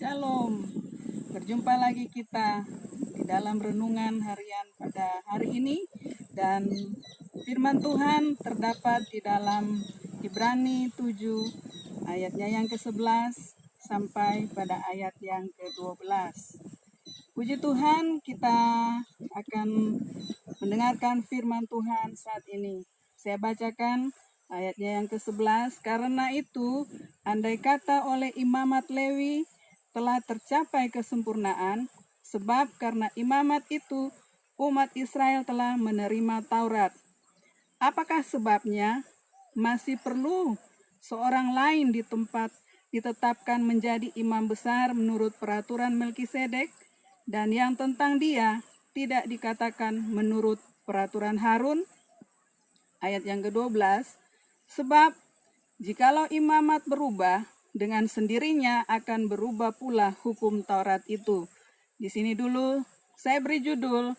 Shalom, berjumpa lagi kita di dalam renungan harian pada hari ini, dan firman Tuhan terdapat di dalam Ibrani 7 ayatnya yang ke-11 sampai pada ayat yang ke-12. Puji Tuhan, kita akan mendengarkan firman Tuhan saat ini. Saya bacakan ayatnya yang ke-11. Karena itu, andai kata oleh imamat Lewi telah tercapai kesempurnaan, sebab karena imamat itu umat Israel telah menerima Taurat. Apakah sebabnya masih perlu seorang lain ditetapkan menjadi imam besar menurut peraturan Melkisedek, dan yang tentang dia tidak dikatakan menurut peraturan Harun? Ayat yang ke-12, sebab jikalau imamat berubah, dengan sendirinya akan berubah pula hukum Taurat itu. Di sini dulu saya beri judul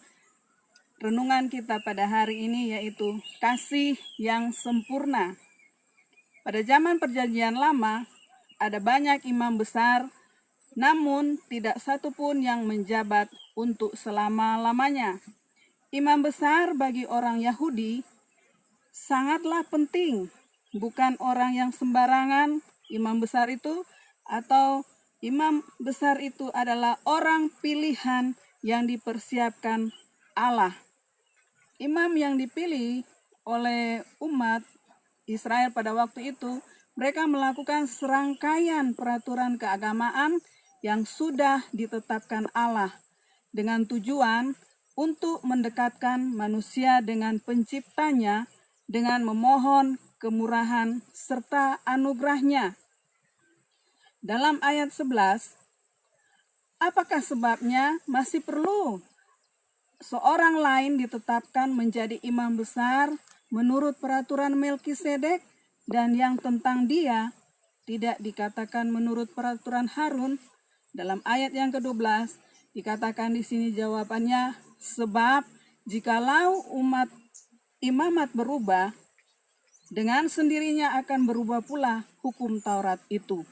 renungan kita pada hari ini, yaitu kasih yang sempurna. Pada zaman Perjanjian Lama ada banyak imam besar, namun tidak satu pun yang menjabat untuk selama-lamanya. Imam besar bagi orang Yahudi sangatlah penting, bukan orang yang sembarangan. Imam besar itu adalah orang pilihan yang dipersiapkan Allah. Imam yang dipilih oleh umat Israel pada waktu itu, mereka melakukan serangkaian peraturan keagamaan yang sudah ditetapkan Allah dengan tujuan untuk mendekatkan manusia dengan penciptanya dengan memohon kemurahan serta anugerahnya. Dalam ayat 11, apakah sebabnya masih perlu seorang lain ditetapkan menjadi imam besar menurut peraturan Melkisedek, dan yang tentang dia tidak dikatakan menurut peraturan Harun? Dalam ayat yang ke-12 dikatakan di sini jawabannya, sebab jikalau imamat berubah, dengan sendirinya akan berubah pula hukum Taurat itu.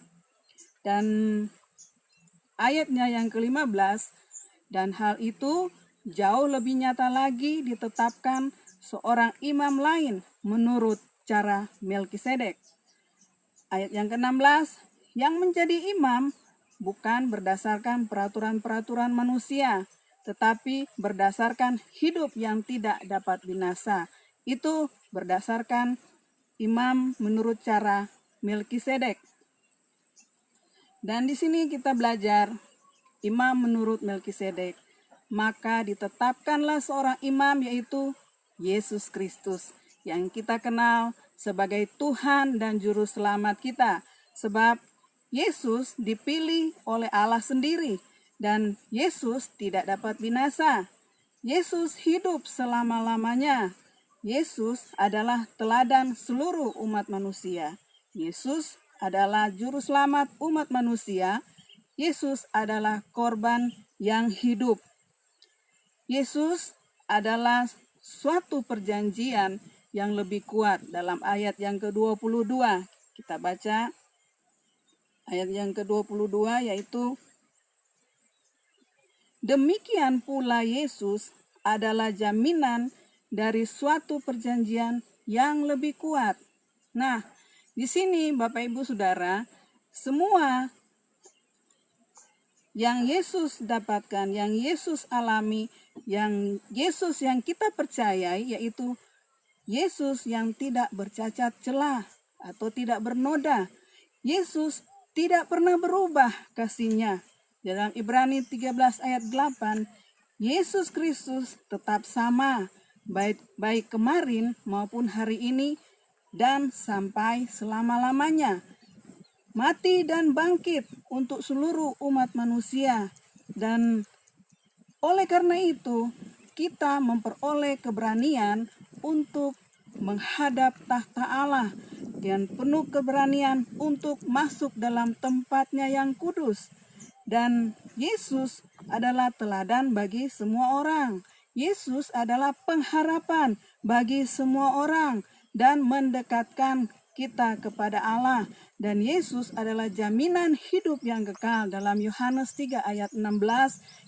Dan ayatnya yang ke-15, dan hal itu jauh lebih nyata lagi ditetapkan seorang imam lain menurut cara Melkisedek. Ayat yang ke-16, yang menjadi imam bukan berdasarkan peraturan-peraturan manusia, tetapi berdasarkan hidup yang tidak dapat binasa. Itu berdasarkan imam menurut cara Melkisedek. Dan di sini kita belajar imam menurut Melkisedek. Maka ditetapkanlah seorang imam, yaitu Yesus Kristus, yang kita kenal sebagai Tuhan dan Juru Selamat kita. Sebab Yesus dipilih oleh Allah sendiri, dan Yesus tidak dapat binasa. Yesus hidup selama-lamanya. Yesus adalah teladan seluruh umat manusia. Yesus adalah juru selamat umat manusia. Yesus adalah korban yang hidup. Yesus adalah suatu perjanjian yang lebih kuat. Dalam ayat yang ke-22, kita baca ayat yang ke-22, yaitu demikian pula Yesus adalah jaminan dari suatu perjanjian yang lebih kuat. Nah, di sini Bapak Ibu Saudara, semua yang Yesus dapatkan, yang Yesus alami, yang Yesus yang kita percayai, yaitu Yesus yang tidak bercacat celah atau tidak bernoda. Yesus tidak pernah berubah kasih-Nya. Dalam Ibrani 13 ayat 8, Yesus Kristus tetap sama, baik kemarin maupun hari ini dan sampai selama-lamanya. Mati dan bangkit untuk seluruh umat manusia. Dan oleh karena itu, kita memperoleh keberanian untuk menghadap tahta Allah dan penuh keberanian untuk masuk dalam tempat-Nya yang kudus. Dan Yesus adalah teladan bagi semua orang. Yesus adalah pengharapan bagi semua orang dan mendekatkan kita kepada Allah. Dan Yesus adalah jaminan hidup yang kekal. Dalam Yohanes 3 ayat 16,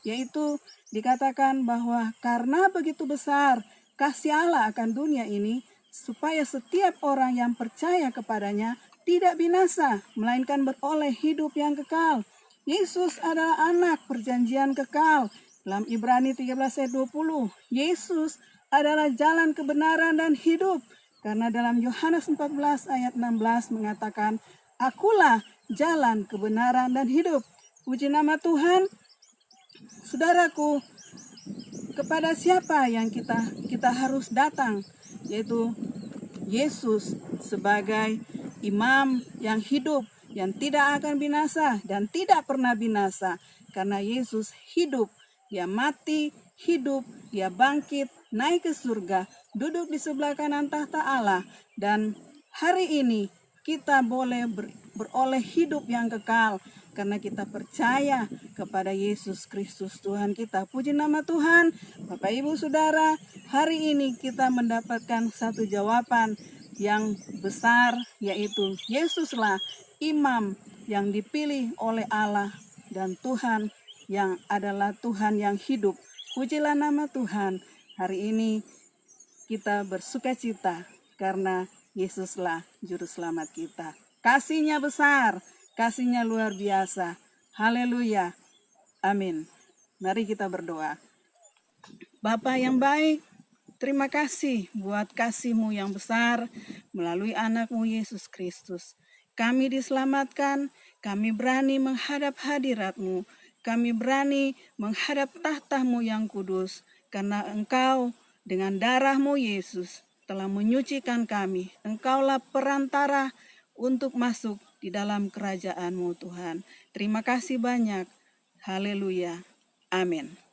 yaitu dikatakan bahwa karena begitu besar kasih Allah akan dunia ini, supaya setiap orang yang percaya kepadanya tidak binasa, melainkan beroleh hidup yang kekal. Yesus adalah anak perjanjian kekal. Dalam Ibrani 13 ayat 20, Yesus adalah jalan kebenaran dan hidup. Karena dalam Yohanes 14 ayat 16 mengatakan, Akulah jalan kebenaran dan hidup. Puji nama Tuhan. Saudaraku, kepada siapa yang kita harus datang? Yaitu Yesus sebagai imam yang hidup, yang tidak akan binasa dan tidak pernah binasa. Karena Yesus hidup, dia mati, hidup, dia bangkit, naik ke surga, duduk di sebelah kanan tahta Allah. Dan hari ini kita boleh beroleh hidup yang kekal karena kita percaya kepada Yesus Kristus Tuhan kita. Puji nama Tuhan. Bapak Ibu Saudara, hari ini kita mendapatkan satu jawaban yang besar, yaitu Yesuslah imam yang dipilih oleh Allah dan Tuhan yang adalah Tuhan yang hidup. Pujilah nama Tuhan. Hari ini kita bersukacita karena Yesuslah juru selamat kita. Kasih-Nya besar, kasih-Nya luar biasa. Haleluya. Amin. Mari kita berdoa. Bapa yang baik, terima kasih buat kasih-Mu yang besar melalui anak-Mu Yesus Kristus. Kami diselamatkan, kami berani menghadap hadirat-Mu, kami berani menghadap tahta-Mu yang kudus, karena Engkau dengan darah-Mu Yesus telah menyucikan kami. Engkaulah perantara untuk masuk di dalam kerajaan-Mu Tuhan. Terima kasih banyak. Haleluya. Amin.